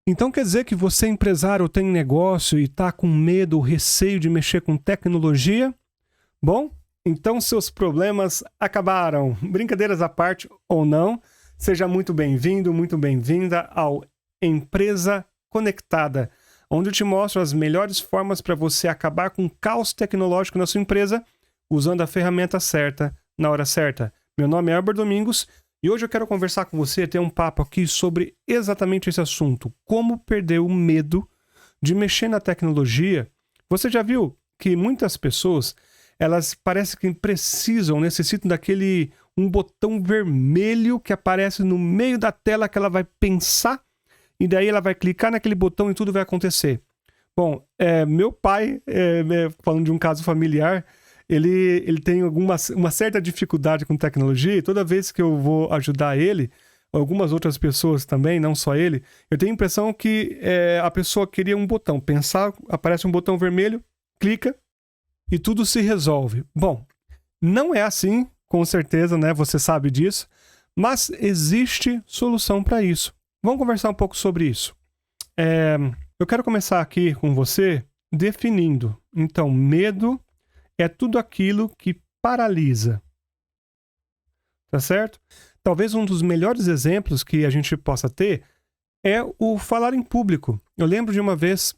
Então quer dizer que você, empresário, tem negócio e está com medo ou receio de mexer com tecnologia? Bom, então seus problemas acabaram. Brincadeiras à parte ou não, seja muito bem-vindo, muito bem-vinda ao Empresa Conectada, onde eu te mostro as melhores formas para você acabar com o caos tecnológico na sua empresa usando a ferramenta certa, na hora certa. Meu nome é Albert Domingos e hoje eu quero conversar com você, ter um papo aqui sobre exatamente esse assunto, como perder o medo de mexer na tecnologia. Você já viu que muitas pessoas, elas parecem que necessitam daquele um botão vermelho que aparece no meio da tela que ela vai pensar e daí ela vai clicar naquele botão e tudo vai acontecer. Bom, meu pai, falando de um caso familiar, ele tem uma certa dificuldade com tecnologia e toda vez que eu vou ajudar ele, algumas outras pessoas também, não só ele, eu tenho a impressão que a pessoa queria um botão, pensar, aparece um botão vermelho, clica e tudo se resolve. Bom, não é assim, com certeza, né? Você sabe disso, mas existe solução para isso. Vamos conversar um pouco sobre isso. Eu quero começar aqui com você definindo. Então, medo é tudo aquilo que paralisa. Tá certo? Talvez um dos melhores exemplos que a gente possa ter é o falar em público. Eu lembro de uma vez,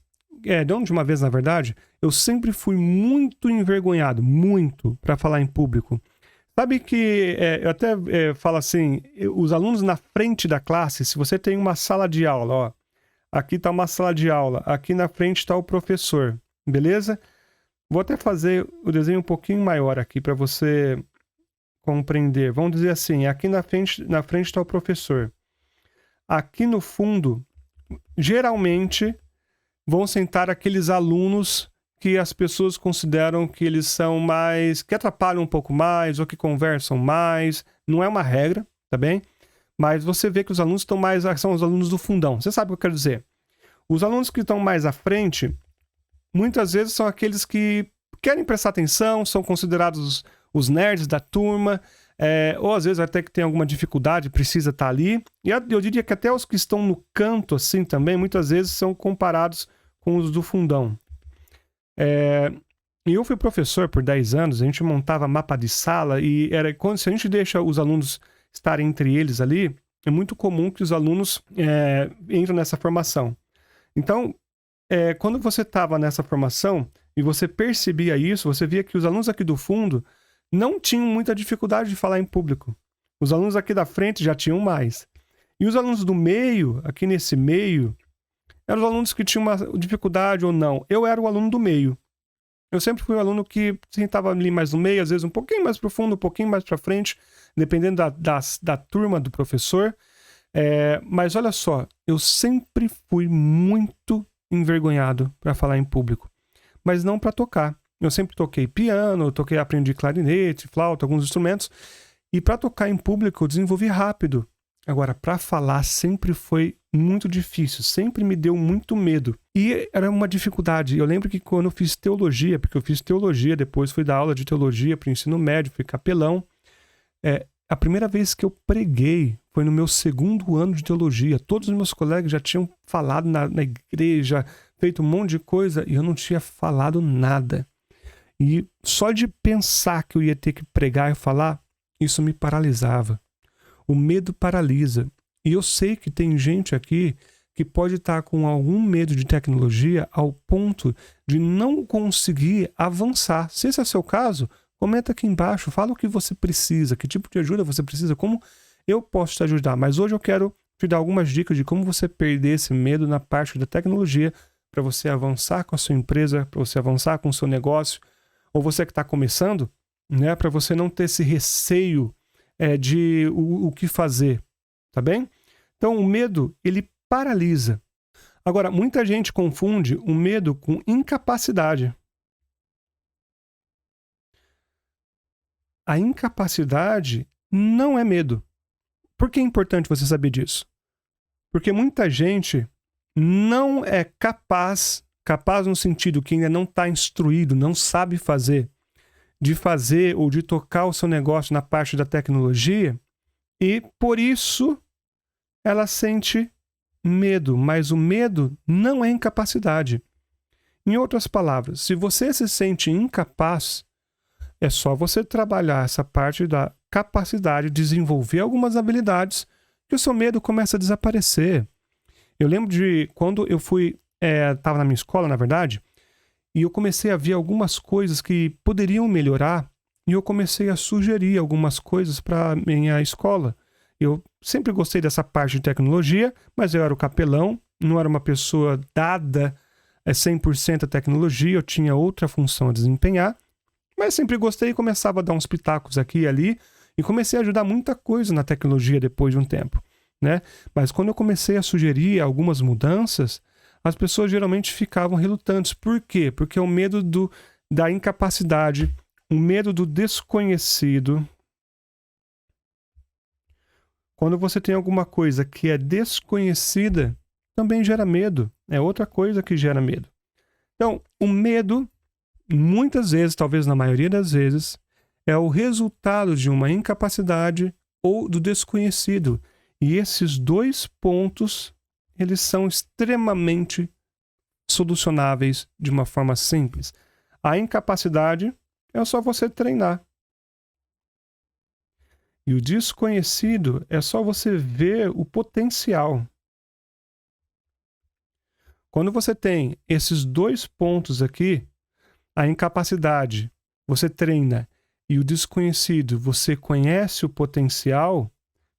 não de uma vez na verdade, eu sempre fui muito envergonhado, muito, para falar em público. Sabe que, eu até falo assim, os alunos na frente da classe, se você tem uma sala de aula, ó, aqui está uma sala de aula, aqui na frente está o professor, beleza? Vou até fazer o desenho um pouquinho maior aqui para você compreender. Vamos dizer assim, aqui na frente está o professor. Aqui no fundo, geralmente, vão sentar aqueles alunos que as pessoas consideram que eles são mais, que atrapalham um pouco mais ou que conversam mais. Não é uma regra, tá bem? Mas você vê que os alunos são os alunos do fundão. Você sabe o que eu quero dizer? Os alunos que estão mais à frente, muitas vezes são aqueles que querem prestar atenção, são considerados os nerds da turma, ou às vezes até que tem alguma dificuldade, precisa estar ali. E eu diria que até os que estão no canto, assim, também, muitas vezes são comparados com os do fundão. E eu fui professor por 10 anos, a gente montava mapa de sala e se a gente deixa os alunos estarem entre eles ali, é muito comum que os alunos entram nessa formação. Então, quando você estava nessa formação e você percebia isso, você via que os alunos aqui do fundo não tinham muita dificuldade de falar em público. Os alunos aqui da frente já tinham mais. E os alunos do meio, aqui nesse meio, eram os alunos que tinham uma dificuldade ou não. Eu era o aluno do meio. Eu sempre fui um aluno que sentava ali mais no meio, às vezes um pouquinho mais profundo, um pouquinho mais para frente, dependendo da turma do professor. Mas olha só, eu sempre fui muito envergonhado para falar em público, mas não para tocar. Eu sempre toquei piano, aprendi clarinete, flauta, alguns instrumentos, e para tocar em público eu desenvolvi rápido. Agora, para falar sempre foi muito difícil, sempre me deu muito medo. E era uma dificuldade. Eu lembro que quando eu fiz teologia, porque eu fiz teologia, depois fui dar aula de teologia para o ensino médio, fui capelão, a primeira vez que eu preguei foi no meu 2º ano de teologia. Todos os meus colegas já tinham falado na igreja, feito um monte de coisa, e eu não tinha falado nada. E só de pensar que eu ia ter que pregar e falar, isso me paralisava. O medo paralisa. E eu sei que tem gente aqui que pode estar com algum medo de tecnologia ao ponto de não conseguir avançar. Se esse é o seu caso, comenta aqui embaixo, fala o que você precisa, que tipo de ajuda você precisa, como eu posso te ajudar. Mas hoje eu quero te dar algumas dicas de como você perder esse medo na parte da tecnologia para você avançar com a sua empresa, para você avançar com o seu negócio, ou você que está começando, né, para você não ter esse receio de o que fazer, tá bem? Então, o medo, ele paralisa. Agora, muita gente confunde o medo com incapacidade. A incapacidade não é medo. Por que é importante você saber disso? Porque muita gente não é capaz no sentido que ainda não está instruído, não sabe fazer ou de tocar o seu negócio na parte da tecnologia, e por isso ela sente medo, mas o medo não é incapacidade. Em outras palavras, se você se sente incapaz, é só você trabalhar essa parte da capacidade, desenvolver algumas habilidades, que o seu medo começa a desaparecer. Eu lembro de quando eu estava na minha escola, na verdade, e eu comecei a ver algumas coisas que poderiam melhorar, e eu comecei a sugerir algumas coisas para minha escola. Eu sempre gostei dessa parte de tecnologia, mas eu era o capelão, não era uma pessoa dada 100% à tecnologia, eu tinha outra função a desempenhar, mas sempre gostei e começava a dar uns pitacos aqui e ali, e comecei a ajudar muita coisa na tecnologia depois de um tempo, né? Mas quando eu comecei a sugerir algumas mudanças, as pessoas geralmente ficavam relutantes. Por quê? Porque o medo da incapacidade, o medo do desconhecido. Quando você tem alguma coisa que é desconhecida, também gera medo. É outra coisa que gera medo. Então, o medo, muitas vezes, talvez na maioria das vezes, é o resultado de uma incapacidade ou do desconhecido. E esses dois pontos, eles são extremamente solucionáveis de uma forma simples. A incapacidade é só você treinar. E o desconhecido é só você ver o potencial. Quando você tem esses dois pontos aqui, a incapacidade, você treina, e o desconhecido, você conhece o potencial,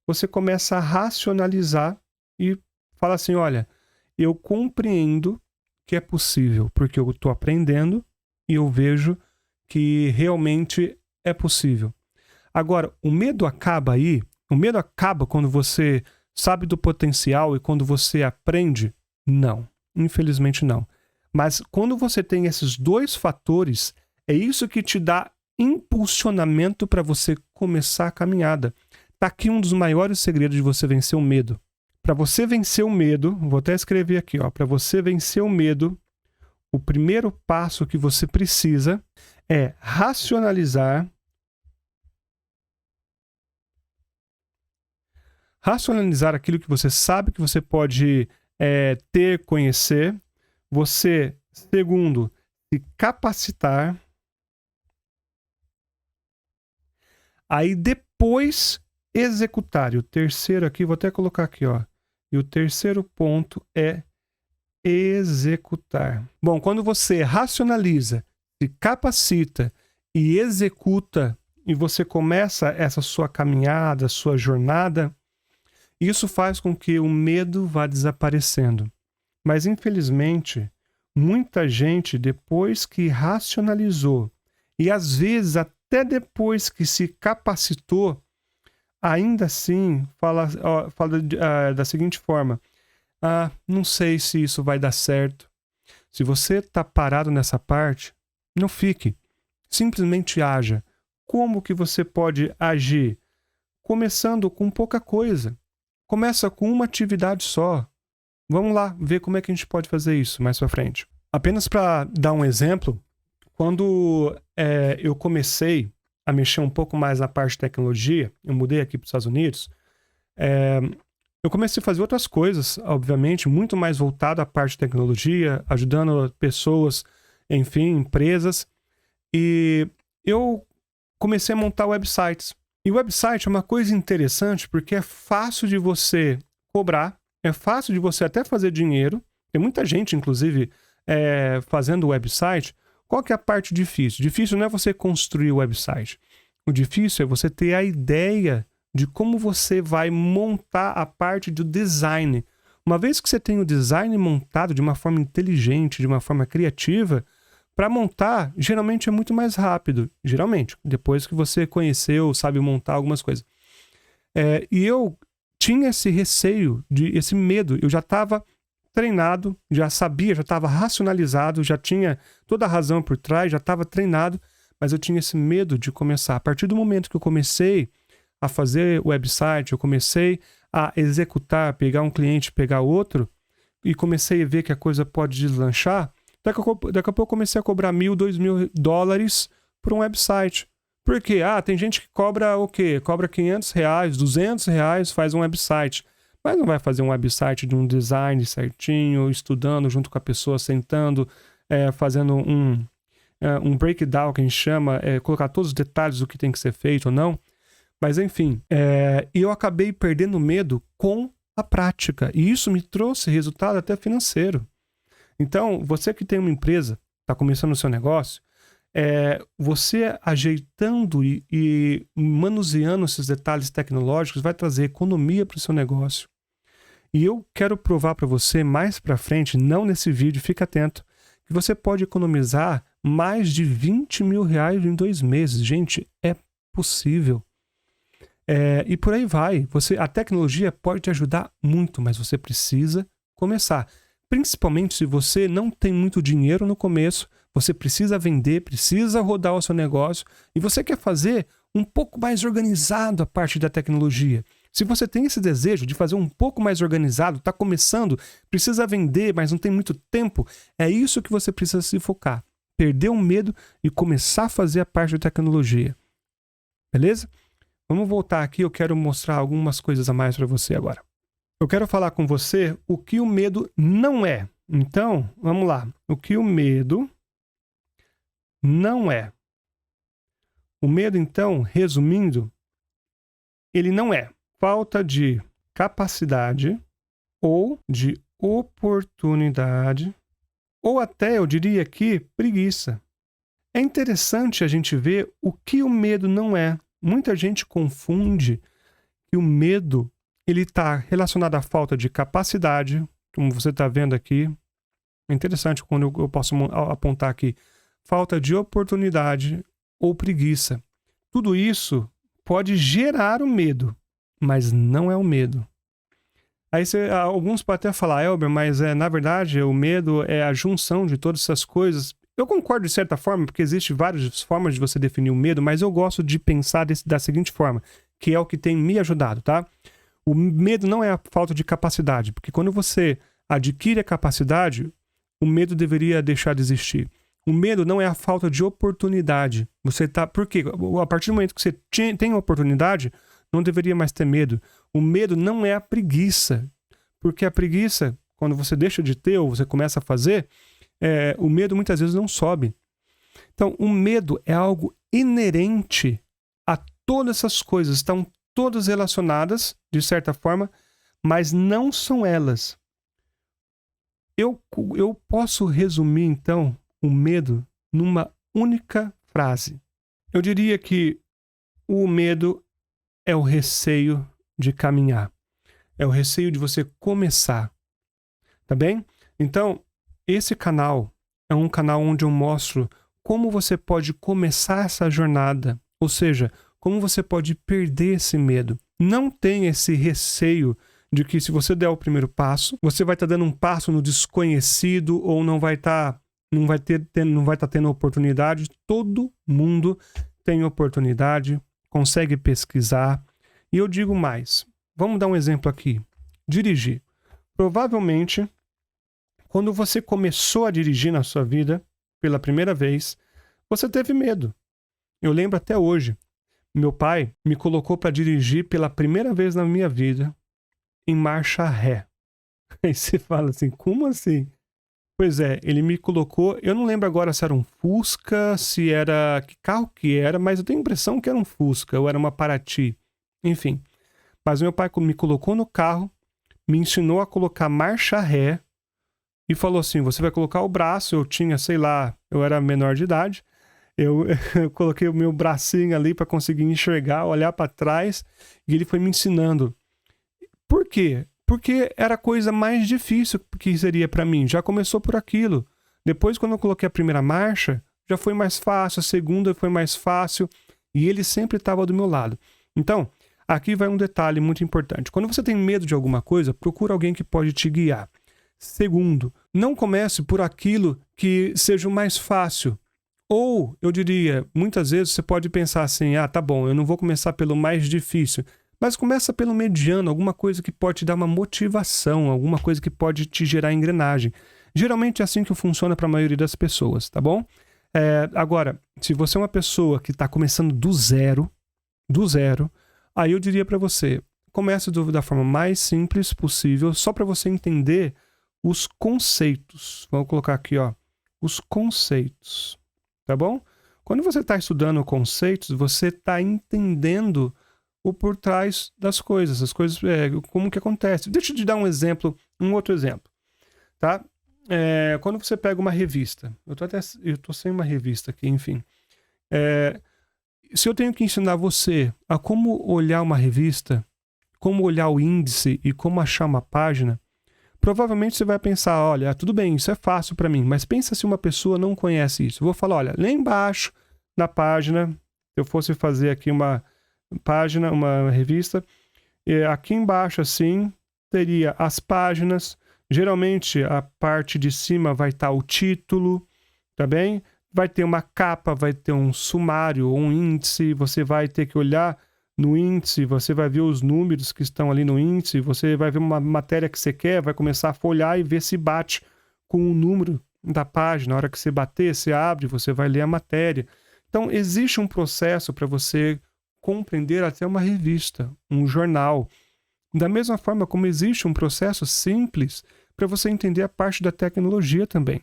você começa a racionalizar e fala assim, olha, eu compreendo que é possível, porque eu estou aprendendo e eu vejo que realmente é possível. Agora, o medo acaba aí, o medo acaba quando você sabe do potencial e quando você aprende? Não, infelizmente não. Mas quando você tem esses dois fatores, é isso que te dá impulsionamento para você começar a caminhada. Está aqui um dos maiores segredos de você vencer o medo. Para você vencer o medo, vou até escrever aqui, para você vencer o medo, o primeiro passo que você precisa é racionalizar aquilo que você sabe que você pode conhecer. Você, segundo, se capacitar. Aí depois executar. E o terceiro aqui, vou até colocar aqui, E o terceiro ponto é executar. Bom, quando você racionaliza, se capacita e executa, e você começa essa sua caminhada, sua jornada, isso faz com que o medo vá desaparecendo. Mas, infelizmente, muita gente, depois que racionalizou, e às vezes até depois que se capacitou, ainda assim fala da seguinte forma, não sei se isso vai dar certo. Se você está parado nessa parte, não fique. Simplesmente haja. Como que você pode agir? Começando com pouca coisa. Começa com uma atividade só. Vamos lá, ver como é que a gente pode fazer isso mais pra frente. Apenas para dar um exemplo, quando eu comecei a mexer um pouco mais na parte de tecnologia, eu mudei aqui para os Estados Unidos, eu comecei a fazer outras coisas, obviamente, muito mais voltado à parte de tecnologia, ajudando pessoas, enfim, empresas. E eu comecei a montar websites. E o website é uma coisa interessante porque é fácil de você cobrar, é fácil de você até fazer dinheiro. Tem muita gente, inclusive, fazendo website. Qual que é a parte difícil? Difícil não é você construir o website. O difícil é você ter a ideia de como você vai montar a parte do design. Uma vez que você tem o design montado de uma forma inteligente, de uma forma criativa, para montar, geralmente é muito mais rápido. Geralmente, depois que você conheceu, sabe montar algumas coisas. E eu tinha esse receio, esse medo. Eu já estava treinado, já sabia, já estava racionalizado, já tinha toda a razão por trás, já estava treinado, mas eu tinha esse medo de começar. A partir do momento que eu comecei a fazer o website, eu comecei a executar, pegar um cliente, pegar outro, e comecei a ver que a coisa pode deslanchar, daqui a pouco eu comecei a cobrar $1.000, $2.000 por um website. Por quê? Tem gente que cobra o quê? Cobra R$500, R$200, faz um website. mas não vai fazer um website de um design certinho, estudando junto com a pessoa, sentando, fazendo um breakdown, que a gente chama, colocar todos os detalhes do que tem que ser feito ou não. Mas enfim, eu acabei perdendo medo com a prática. E isso me trouxe resultado até financeiro. Então, você que tem uma empresa, está começando o seu negócio, você ajeitando e manuseando esses detalhes tecnológicos vai trazer economia para o seu negócio. E eu quero provar para você mais para frente, não nesse vídeo, fica atento, que você pode economizar mais de 20 mil reais em 2 meses. Gente, é possível. E por aí vai. A tecnologia pode te ajudar muito, mas você precisa começar. Principalmente se você não tem muito dinheiro no começo, você precisa vender, precisa rodar o seu negócio e você quer fazer um pouco mais organizado a parte da tecnologia. Se você tem esse desejo de fazer um pouco mais organizado, está começando, precisa vender, mas não tem muito tempo, é isso que você precisa se focar. Perder o medo e começar a fazer a parte da tecnologia. Beleza? Vamos voltar aqui, eu quero mostrar algumas coisas a mais para você agora. Eu quero falar com você o que o medo não é. Então, vamos lá. O que o medo não é. O medo, então, resumindo, ele não é falta de capacidade ou de oportunidade, ou até, eu diria aqui, preguiça. É interessante a gente ver o que o medo não é. Muita gente confunde que o medo ele está relacionado à falta de capacidade, como você está vendo aqui. É interessante quando eu posso apontar aqui. Falta de oportunidade ou preguiça. Tudo isso pode gerar o medo, mas não é o medo. Aí alguns podem até falar, Elber, mas na verdade o medo é a junção de todas essas coisas. Eu concordo de certa forma, porque existem várias formas de você definir o medo, mas eu gosto de pensar da seguinte forma, que é o que tem me ajudado, tá? O medo não é a falta de capacidade, porque quando você adquire a capacidade, o medo deveria deixar de existir. O medo não é a falta de oportunidade. Por quê? A partir do momento que você tem oportunidade, não deveria mais ter medo. O medo não é a preguiça, porque a preguiça, quando você deixa de ter ou você começa a fazer, o medo muitas vezes não sobe. Então, o medo é algo inerente a todas essas coisas. Estão todas relacionadas, de certa forma, mas não são elas. Eu posso resumir, então, o medo numa única frase. Eu diria que o medo é o receio de caminhar. É o receio de você começar. Tá bem? Então, esse canal é um canal onde eu mostro como você pode começar essa jornada, ou seja, como você pode perder esse medo. Não tem esse receio de que se você der o primeiro passo, você vai estar dando um passo no desconhecido ou não vai estar tendo oportunidade. Todo mundo tem oportunidade, consegue pesquisar. E eu digo mais. Vamos dar um exemplo aqui. Dirigir. Provavelmente, quando você começou a dirigir na sua vida, pela primeira vez, você teve medo. Eu lembro até hoje. Meu pai me colocou para dirigir pela primeira vez na minha vida em marcha ré. Aí você fala assim, como assim? Pois é, ele me colocou, eu não lembro agora se era um Fusca, se era, que carro que era, mas eu tenho a impressão que era um Fusca, ou era uma Paraty, enfim. Mas meu pai me colocou no carro, me ensinou a colocar marcha ré e falou assim, você vai colocar o braço, eu tinha, sei lá, eu era menor de idade, eu coloquei o meu bracinho ali para conseguir enxergar, olhar para trás, e ele foi me ensinando. Por quê? Porque era a coisa mais difícil que seria para mim. Já começou por aquilo. Depois, quando eu coloquei a primeira marcha, já foi mais fácil. A segunda foi mais fácil. E ele sempre estava do meu lado. Então, aqui vai um detalhe muito importante. Quando você tem medo de alguma coisa, procura alguém que pode te guiar. Segundo, não comece por aquilo que seja o mais fácil. Ou, eu diria, muitas vezes você pode pensar assim, tá bom, eu não vou começar pelo mais difícil. Mas começa pelo mediano, alguma coisa que pode te dar uma motivação, alguma coisa que pode te gerar engrenagem. Geralmente é assim que funciona para a maioria das pessoas, tá bom? Agora, se você é uma pessoa que está começando do zero, aí eu diria para você, comece da forma mais simples possível, só para você entender os conceitos. Vamos colocar aqui, ó, os conceitos, tá bom? Quando você está estudando conceitos, você está entendendo o por trás das coisas, as coisas, como que acontece. Deixa eu te dar um outro exemplo, tá? Quando você pega uma revista, eu tô sem uma revista aqui, enfim. Se eu tenho que ensinar você a como olhar uma revista, como olhar o índice e como achar uma página, provavelmente você vai pensar, olha, tudo bem, isso é fácil para mim, mas pensa se uma pessoa não conhece isso. Eu vou falar, olha, lá embaixo na página, se eu fosse fazer aqui uma página, uma revista, aqui embaixo assim, teria as páginas, geralmente a parte de cima vai estar o título, tá bem? Vai ter uma capa, vai ter um sumário, um índice, você vai ter que olhar no índice, você vai ver os números que estão ali no índice, você vai ver uma matéria que você quer, vai começar a folhear e ver se bate com o número da página. Na hora que você bater, você abre, você vai ler a matéria. Então, existe um processo para você compreender até uma revista, um jornal. Da mesma forma como existe um processo simples para você entender a parte da tecnologia também.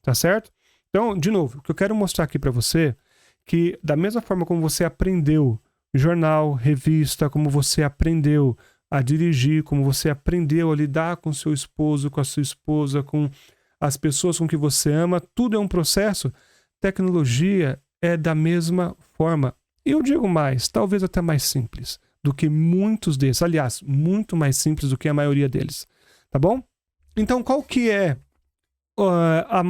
Tá certo? Então, de novo, o que eu quero mostrar aqui para você, que da mesma forma como você aprendeu jornal, revista, como você aprendeu a dirigir, como você aprendeu a lidar com seu esposo, com a sua esposa, com as pessoas com que você ama, tudo é um processo. Tecnologia é da mesma forma. E eu digo mais, talvez até mais simples do que muitos desses. Aliás, muito mais simples do que a maioria deles. Tá bom? Então, qual que é o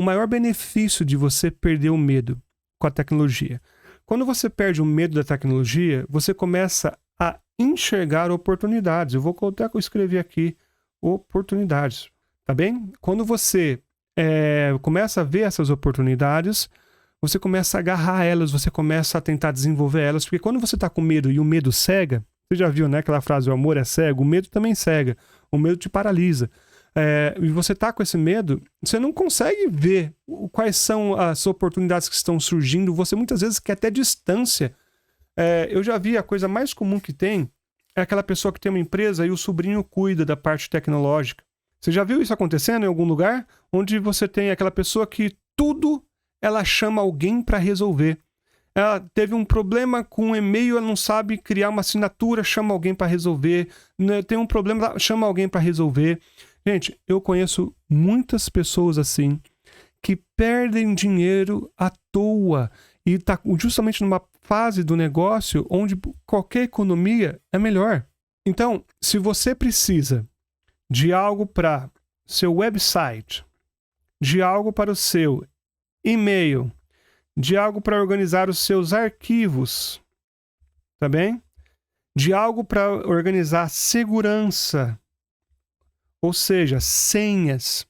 maior benefício de você perder o medo com a tecnologia? Quando você perde o medo da tecnologia, você começa a enxergar oportunidades. Eu vou até escrever aqui oportunidades, tá bem? Quando você começa a ver essas oportunidades, você começa a agarrar elas, você começa a tentar desenvolver elas, porque quando você está com medo e o medo cega, você já viu, né, aquela frase, o amor é cego? O medo também cega, o medo te paralisa. E você está com esse medo, você não consegue ver quais são as oportunidades que estão surgindo, você muitas vezes quer até distância. Eu já vi, a coisa mais comum que tem é aquela pessoa que tem uma empresa e o sobrinho cuida da parte tecnológica. Você já viu isso acontecendo em algum lugar? Onde você tem aquela pessoa que tudo ela chama alguém para resolver. Ela teve um problema com um e-mail, ela não sabe criar uma assinatura, chama alguém para resolver. Tem um problema, chama alguém para resolver. Gente, eu conheço muitas pessoas assim que perdem dinheiro à toa e está justamente numa fase do negócio onde qualquer economia é melhor. Então, se você precisa de algo para seu website, de algo para o seu e-mail, de algo para organizar os seus arquivos, tá bem? De algo para organizar segurança, ou seja, senhas.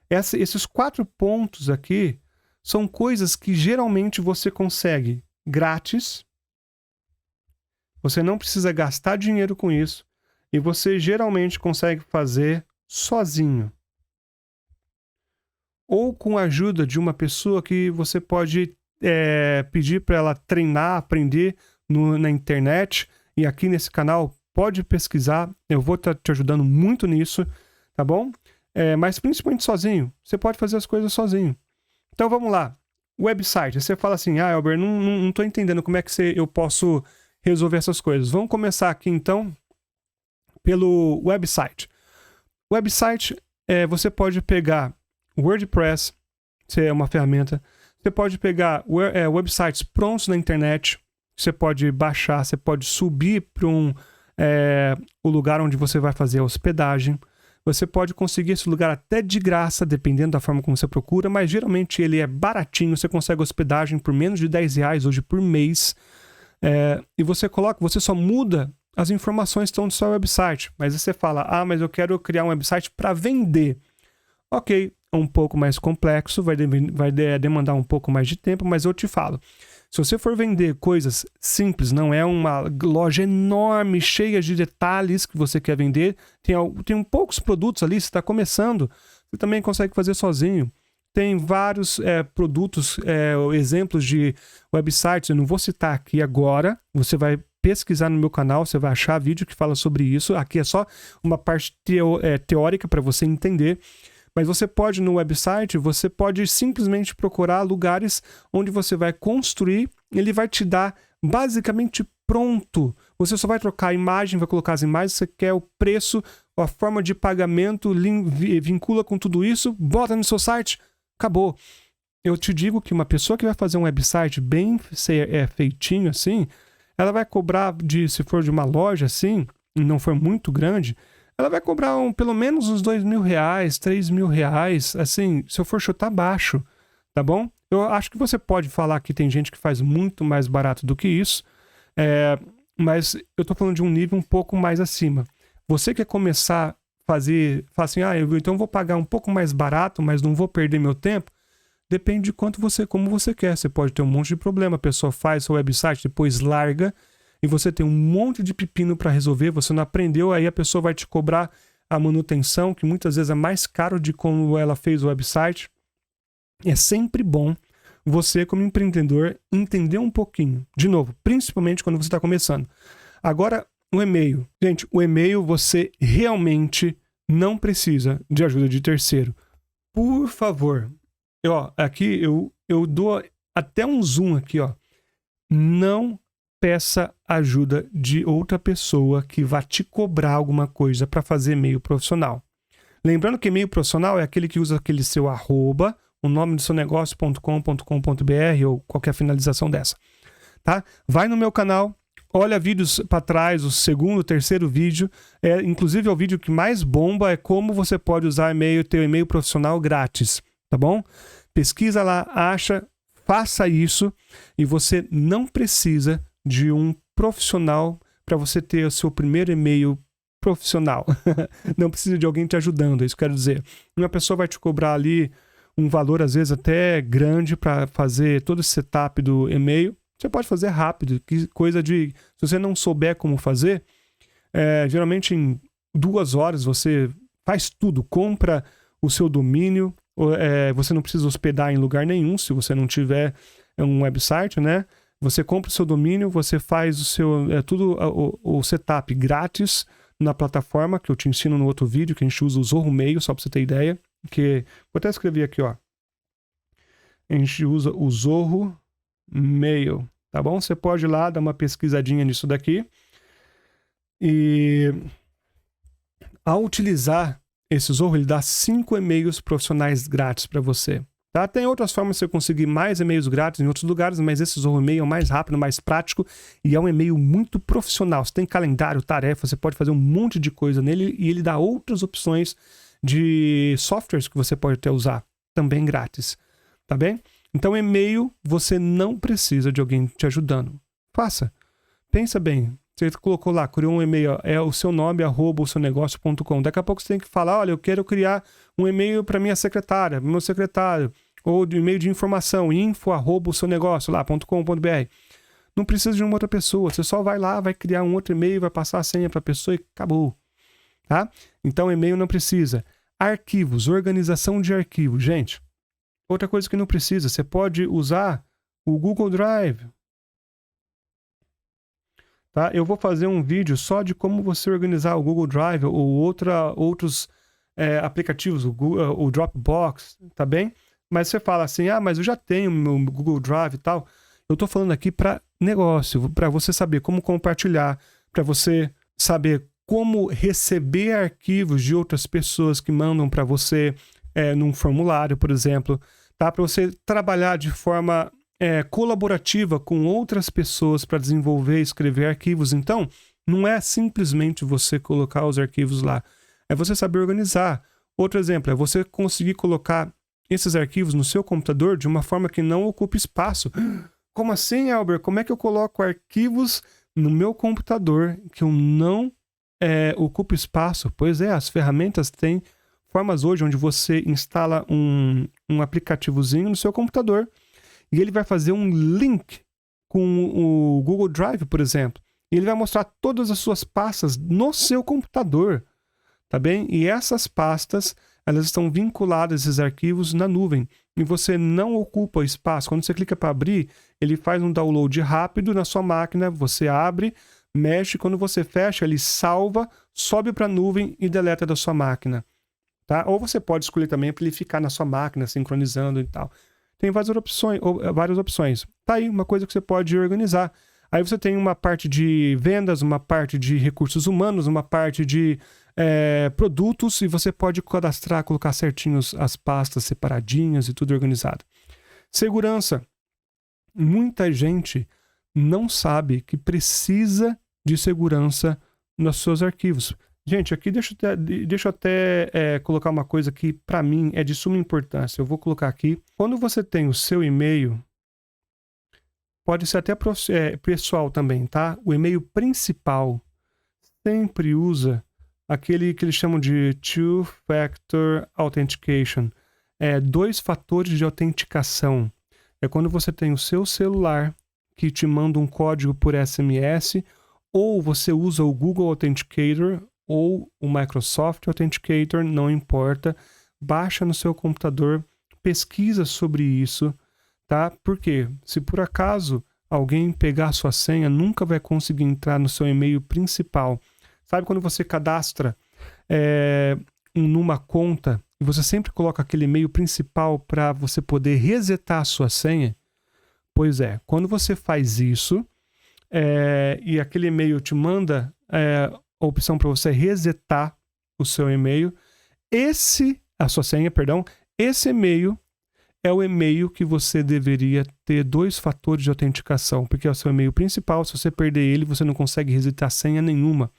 Esses 4 pontos aqui são coisas que geralmente você consegue grátis, você não precisa gastar dinheiro com isso, e você geralmente consegue fazer sozinho. Ou com a ajuda de uma pessoa que você pode pedir para ela treinar, aprender na internet. E aqui nesse canal, pode pesquisar. Eu vou estar te ajudando muito nisso, tá bom? Mas principalmente sozinho. Você pode fazer as coisas sozinho. Então vamos lá. Website. Você fala assim, Elber, não estou entendendo como é que eu posso resolver essas coisas. Vamos começar aqui então pelo website. Website, você pode pegar WordPress, isso é uma ferramenta. Você pode pegar websites prontos na internet, você pode baixar, você pode subir para o lugar onde você vai fazer a hospedagem. Você pode conseguir esse lugar até de graça, dependendo da forma como você procura, mas geralmente ele é baratinho, você consegue hospedagem por menos de R$10 hoje por mês. E você só muda as informações que estão no seu website. Mas aí você fala, mas eu quero criar um website para vender. Ok, é um pouco mais complexo, vai demandar um pouco mais de tempo, mas eu te falo. Se você for vender coisas simples, não é uma loja enorme, cheia de detalhes que você quer vender, tem poucos produtos ali, você está começando, você também consegue fazer sozinho. Tem vários produtos, exemplos de websites, eu não vou citar aqui agora, você vai pesquisar no meu canal, você vai achar vídeo que fala sobre isso. Aqui é só uma parte teórica para você entender. Mas você pode, no website, você pode simplesmente procurar lugares onde você vai construir, ele vai te dar basicamente pronto. Você só vai trocar a imagem, vai colocar as imagens, você quer o preço, a forma de pagamento, vincula com tudo isso, bota no seu site, acabou. Eu te digo que uma pessoa que vai fazer um website bem feitinho assim, ela vai cobrar, se for de uma loja assim, e não for muito grande, ela vai cobrar pelo menos uns R$2.000, R$3.000, assim, se eu for chutar baixo, tá bom? Eu acho que você pode falar que tem gente que faz muito mais barato do que isso, mas eu tô falando de um nível um pouco mais acima. Você quer começar a fala assim, então eu vou pagar um pouco mais barato, mas não vou perder meu tempo? Depende de como você quer. Você pode ter um monte de problema, a pessoa faz seu website, depois larga, e você tem um monte de pepino para resolver, você não aprendeu, aí a pessoa vai te cobrar a manutenção, que muitas vezes é mais caro de como ela fez o website. É sempre bom você, como empreendedor, entender um pouquinho. De novo, principalmente quando você está começando. Agora, o e-mail. Gente, o e-mail você realmente não precisa de ajuda de terceiro. Por favor. Aqui eu dou até um zoom aqui, ó. Não peça ajuda de outra pessoa que vá te cobrar alguma coisa para fazer e-mail profissional. Lembrando que e-mail profissional é aquele que usa aquele seu arroba, o nome do seu negócio.com.br ou qualquer finalização dessa, tá? Vai no meu canal, olha vídeos para trás, o segundo, terceiro vídeo, inclusive é o vídeo que mais bomba, é como você pode usar teu e-mail profissional grátis, tá bom? Pesquisa lá, acha, faça isso e você não precisa de um profissional para você ter o seu primeiro e-mail profissional. Não precisa de alguém te ajudando, é isso que eu quero dizer. Uma pessoa vai te cobrar ali um valor, às vezes, até grande para fazer todo esse setup do e-mail. Você pode fazer rápido, se você não souber como fazer, geralmente em 2 horas você faz tudo, compra o seu domínio, você não precisa hospedar em lugar nenhum, se você não tiver um website, né? Você compra o seu domínio, você faz o setup grátis na plataforma, que eu te ensino no outro vídeo, que a gente usa o Zorro Mail, só para você ter ideia. Vou até escrever aqui, ó. A gente usa o Zorro Mail, tá bom? Você pode ir lá dar uma pesquisadinha nisso daqui. E ao utilizar esse Zorro, ele dá 5 e-mails profissionais grátis para você. Tá? Tem outras formas de você conseguir mais e-mails grátis em outros lugares, mas esse Zorro E-mail é o mais rápido, mais prático e é um e-mail muito profissional. Você tem calendário, tarefa, você pode fazer um monte de coisa nele e ele dá outras opções de softwares que você pode até usar, também grátis. Tá bem? Então, e-mail, você não precisa de alguém te ajudando. Faça. Pensa bem. Você colocou lá, criou um e-mail, é o seu nome, @oseunegocio.com. Daqui a pouco você tem que falar, olha, eu quero criar um e-mail para minha secretária, meu secretário, ou de e-mail de informação, info@oseunegocio.com.br. Não precisa de uma outra pessoa, você só vai lá, vai criar um outro e-mail, vai passar a senha para a pessoa e acabou. Tá? Então, e-mail não precisa. Arquivos, organização de arquivos. Gente, outra coisa que não precisa, você pode usar o Google Drive. Tá? Eu vou fazer um vídeo só de como você organizar o Google Drive ou outros aplicativos, o Dropbox, tá bem? Mas você fala assim, mas eu já tenho meu Google Drive e tal. Eu estou falando aqui para negócio, para você saber como compartilhar, para você saber como receber arquivos de outras pessoas que mandam para você num formulário, por exemplo, tá? Para você trabalhar de forma colaborativa com outras pessoas para desenvolver e escrever arquivos. Então, não é simplesmente você colocar os arquivos lá, é você saber organizar. Outro exemplo é você conseguir colocar esses arquivos no seu computador de uma forma que não ocupe espaço. Como assim, Elber? Como é que eu coloco arquivos no meu computador que eu não ocupo espaço? Pois as ferramentas têm formas hoje onde você instala um aplicativozinho no seu computador e ele vai fazer um link com o Google Drive, por exemplo. E ele vai mostrar todas as suas pastas no seu computador, tá bem? E essas pastas, elas estão vinculadas, esses arquivos, na nuvem. E você não ocupa espaço. Quando você clica para abrir, ele faz um download rápido na sua máquina, você abre, mexe, quando você fecha, ele salva, sobe para a nuvem e deleta da sua máquina. Tá? Ou você pode escolher também para ele ficar na sua máquina, sincronizando e tal. Tem várias opções. Tá aí uma coisa que você pode organizar. Aí você tem uma parte de vendas, uma parte de recursos humanos, uma parte de produtos, e você pode cadastrar, colocar certinhos as pastas separadinhas e tudo organizado. Segurança. Muita gente não sabe que precisa de segurança nos seus arquivos. Gente, aqui deixa eu até colocar uma coisa que para mim é de suma importância. Eu vou colocar aqui. Quando você tem o seu e-mail, pode ser até pessoal também, tá? O e-mail principal sempre usa aquele que eles chamam de Two-Factor Authentication. 2 fatores de autenticação. É quando você tem o seu celular que te manda um código por SMS, ou você usa o Google Authenticator ou o Microsoft Authenticator, não importa. Baixa no seu computador, pesquisa sobre isso, tá? Porque se por acaso alguém pegar a sua senha, nunca vai conseguir entrar no seu e-mail principal. Sabe quando você cadastra numa conta e você sempre coloca aquele e-mail principal para você poder resetar a sua senha? Pois é, quando você faz isso e aquele e-mail te manda a opção para você resetar o seu e-mail, a sua senha, perdão, esse e-mail é o e-mail que você deveria ter 2 fatores de autenticação, porque é o seu e-mail principal. Se você perder ele, você não consegue resetar senha nenhuma.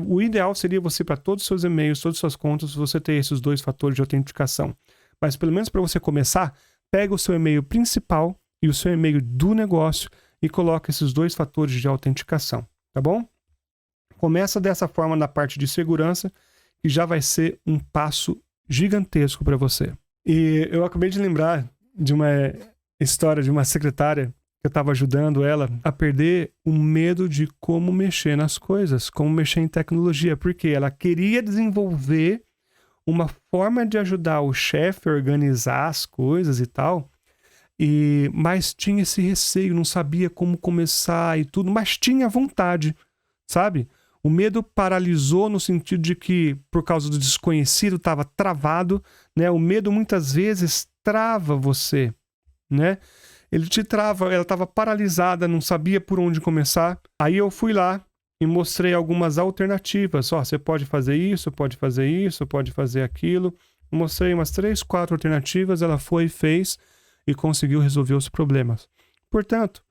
O ideal seria você, para todos os seus e-mails, todas as suas contas, você ter esses 2 fatores de autenticação. Mas pelo menos para você começar, pega o seu e-mail principal e o seu e-mail do negócio e coloca esses 2 fatores de autenticação, tá bom? Começa dessa forma na parte de segurança, que já vai ser um passo gigantesco para você. E eu acabei de lembrar de uma história de uma secretária que eu estava ajudando ela a perder o medo de como mexer nas coisas, como mexer em tecnologia, porque ela queria desenvolver uma forma de ajudar o chefe a organizar as coisas e tal, mas tinha esse receio, não sabia como começar e tudo, mas tinha vontade, sabe? O medo paralisou no sentido de que, por causa do desconhecido, estava travado, né? O medo muitas vezes trava você, né? Ele te trava, ela estava paralisada, não sabia por onde começar. Aí eu fui lá e mostrei algumas alternativas. Você pode fazer isso, pode fazer isso, pode fazer aquilo. Mostrei umas 3, 4 alternativas, ela foi e fez e conseguiu resolver os problemas. Portanto,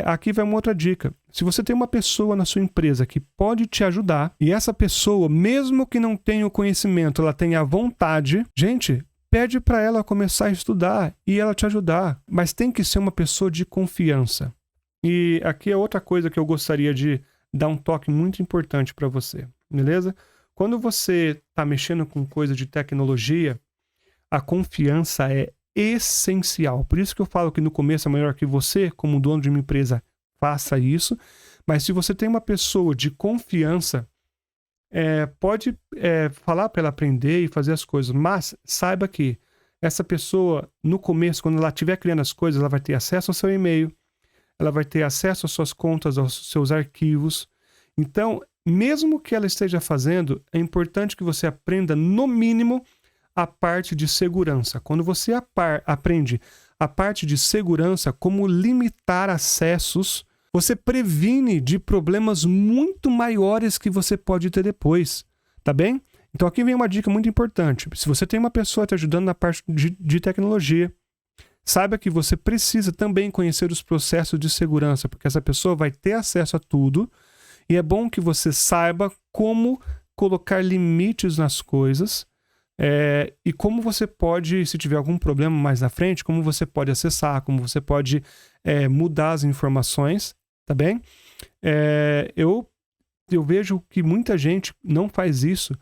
aqui vai uma outra dica. Se você tem uma pessoa na sua empresa que pode te ajudar, e essa pessoa, mesmo que não tenha o conhecimento, ela tenha a vontade, gente, pede para ela começar a estudar e ela te ajudar. Mas tem que ser uma pessoa de confiança. E aqui é outra coisa que eu gostaria de dar um toque muito importante para você, beleza? Quando você está mexendo com coisa de tecnologia, a confiança é essencial. Por isso que eu falo que no começo é melhor que você, como dono de uma empresa, faça isso. Mas se você tem uma pessoa de confiança, pode falar para ela aprender e fazer as coisas. Mas saiba que essa pessoa, no começo, quando ela estiver criando as coisas, ela vai ter acesso ao seu e-mail, ela vai ter acesso às suas contas, aos seus arquivos. Então, mesmo que ela esteja fazendo, é importante que você aprenda, no mínimo, a parte de segurança. Quando você aprende a parte de segurança, como limitar acessos, você previne de problemas muito maiores que você pode ter depois, tá bem? Então aqui vem uma dica muito importante. Se você tem uma pessoa te ajudando na parte de tecnologia, saiba que você precisa também conhecer os processos de segurança, porque essa pessoa vai ter acesso a tudo, e é bom que você saiba como colocar limites nas coisas, e como você pode, se tiver algum problema mais na frente, como você pode acessar, como você pode mudar as informações, tá bem? Eu vejo que muita gente não faz isso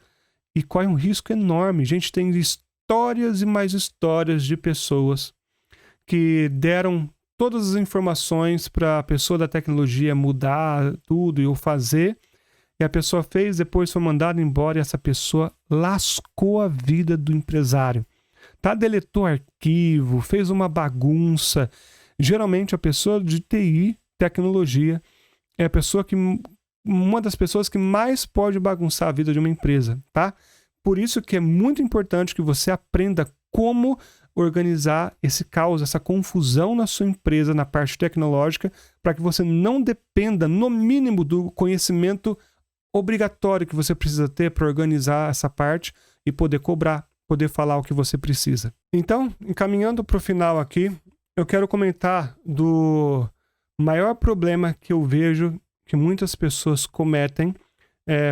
e corre um risco enorme. A gente tem histórias e mais histórias de pessoas que deram todas as informações para a pessoa da tecnologia mudar tudo e o fazer, e a pessoa fez, depois foi mandada embora e essa pessoa lascou a vida do empresário. Tá? Deletou arquivo, fez uma bagunça. Geralmente a pessoa de TI, tecnologia, é a pessoa que uma das pessoas que mais pode bagunçar a vida de uma empresa, tá? Por isso que é muito importante que você aprenda como organizar esse caos, essa confusão na sua empresa, na parte tecnológica, para que você não dependa, no mínimo, do conhecimento obrigatório que você precisa ter para organizar essa parte e poder cobrar, poder falar o que você precisa. Então, encaminhando para o final aqui, eu quero comentar do maior problema que eu vejo que muitas pessoas cometem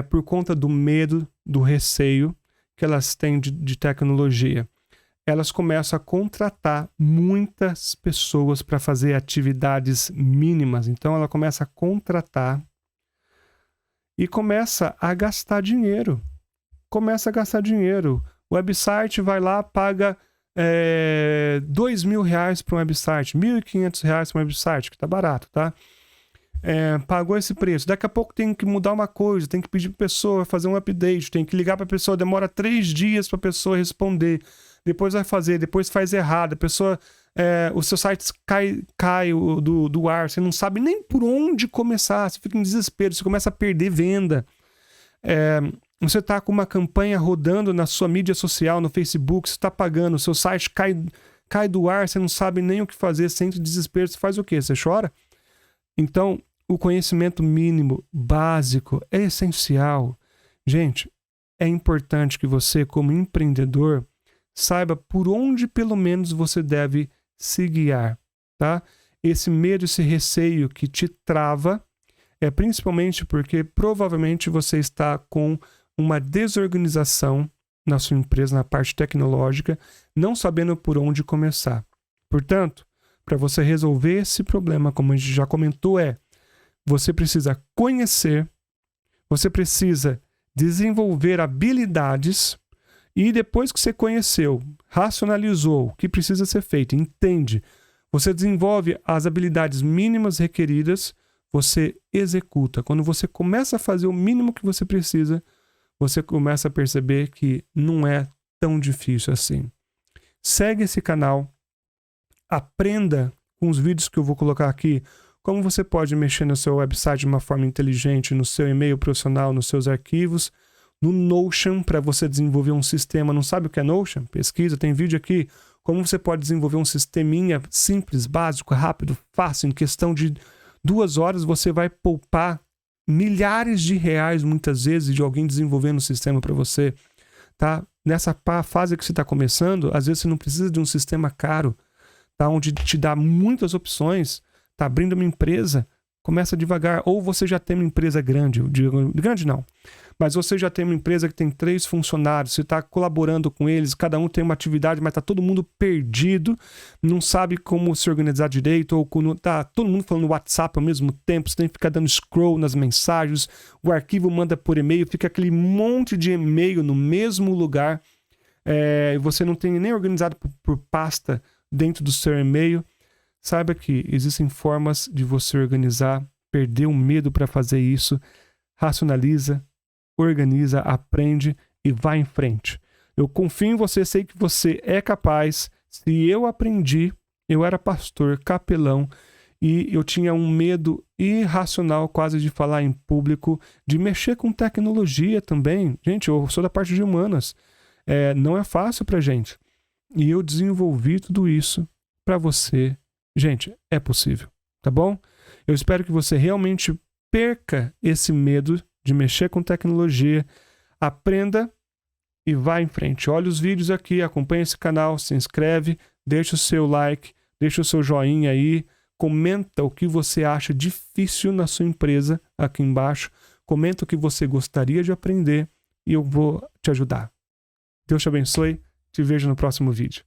por conta do medo, do receio que elas têm de tecnologia. Elas começam a contratar muitas pessoas para fazer atividades mínimas. Então, ela começa a contratar e começa a gastar dinheiro. O website vai lá, paga R$2.000 para um website, R$1.500 para um website, que tá barato, tá? Pagou esse preço. Daqui a pouco tem que mudar uma coisa, tem que pedir para a pessoa fazer um update, tem que ligar para a pessoa, demora 3 dias para a pessoa responder. Depois vai fazer, depois faz errado. A pessoa, o seu site cai do ar, você não sabe nem por onde começar, você fica em desespero, você começa a perder venda. Você está com uma campanha rodando na sua mídia social, no Facebook, você está pagando, o seu site cai do ar, você não sabe nem o que fazer, sente desespero, você faz o quê? Você chora? Então, o conhecimento mínimo, básico, é essencial. Gente, é importante que você, como empreendedor, saiba por onde pelo menos você deve se guiar, tá? Esse medo, esse receio que te trava é principalmente porque provavelmente você está com uma desorganização na sua empresa, na parte tecnológica, não sabendo por onde começar. Portanto, para você resolver esse problema, como a gente já comentou, você precisa conhecer, você precisa desenvolver habilidades e depois que você conheceu, racionalizou o que precisa ser feito, entende, você desenvolve as habilidades mínimas requeridas, você executa. Quando você começa a fazer o mínimo que você precisa, você começa a perceber que não é tão difícil assim. Segue esse canal, aprenda com os vídeos que eu vou colocar aqui, como você pode mexer no seu website de uma forma inteligente, no seu e-mail profissional, nos seus arquivos, no Notion, para você desenvolver um sistema. Não sabe o que é Notion? Pesquisa, tem vídeo aqui. Como você pode desenvolver um sisteminha simples, básico, rápido, fácil, em questão de 2 horas você vai poupar milhares de reais, muitas vezes, de alguém desenvolvendo um sistema para você, tá? Nessa fase que você está começando, às vezes você não precisa de um sistema caro, tá? Onde te dá muitas opções, tá abrindo uma empresa, começa devagar, ou você já tem uma empresa grande, grande não, mas você já tem uma empresa que tem 3 funcionários, você está colaborando com eles, cada um tem uma atividade, mas está todo mundo perdido, não sabe como se organizar direito, ou está todo mundo falando no WhatsApp ao mesmo tempo, você tem que ficar dando scroll nas mensagens, o arquivo manda por e-mail, fica aquele monte de e-mail no mesmo lugar, você não tem nem organizado por pasta dentro do seu e-mail. Saiba que existem formas de você organizar, perder o medo para fazer isso, racionaliza, organiza, aprende e vai em frente. Eu confio em você, sei que você é capaz. Se eu aprendi, eu era pastor, capelão, e eu tinha um medo irracional quase de falar em público, de mexer com tecnologia também. Gente, eu sou da parte de humanas. Não é fácil pra gente. E eu desenvolvi tudo isso para você. Gente, é possível, tá bom? Eu espero que você realmente perca esse medo de mexer com tecnologia, aprenda e vá em frente. Olha os vídeos aqui, acompanha esse canal, se inscreve, deixa o seu like, deixa o seu joinha aí, comenta o que você acha difícil na sua empresa aqui embaixo, comenta o que você gostaria de aprender e eu vou te ajudar. Deus te abençoe, te vejo no próximo vídeo.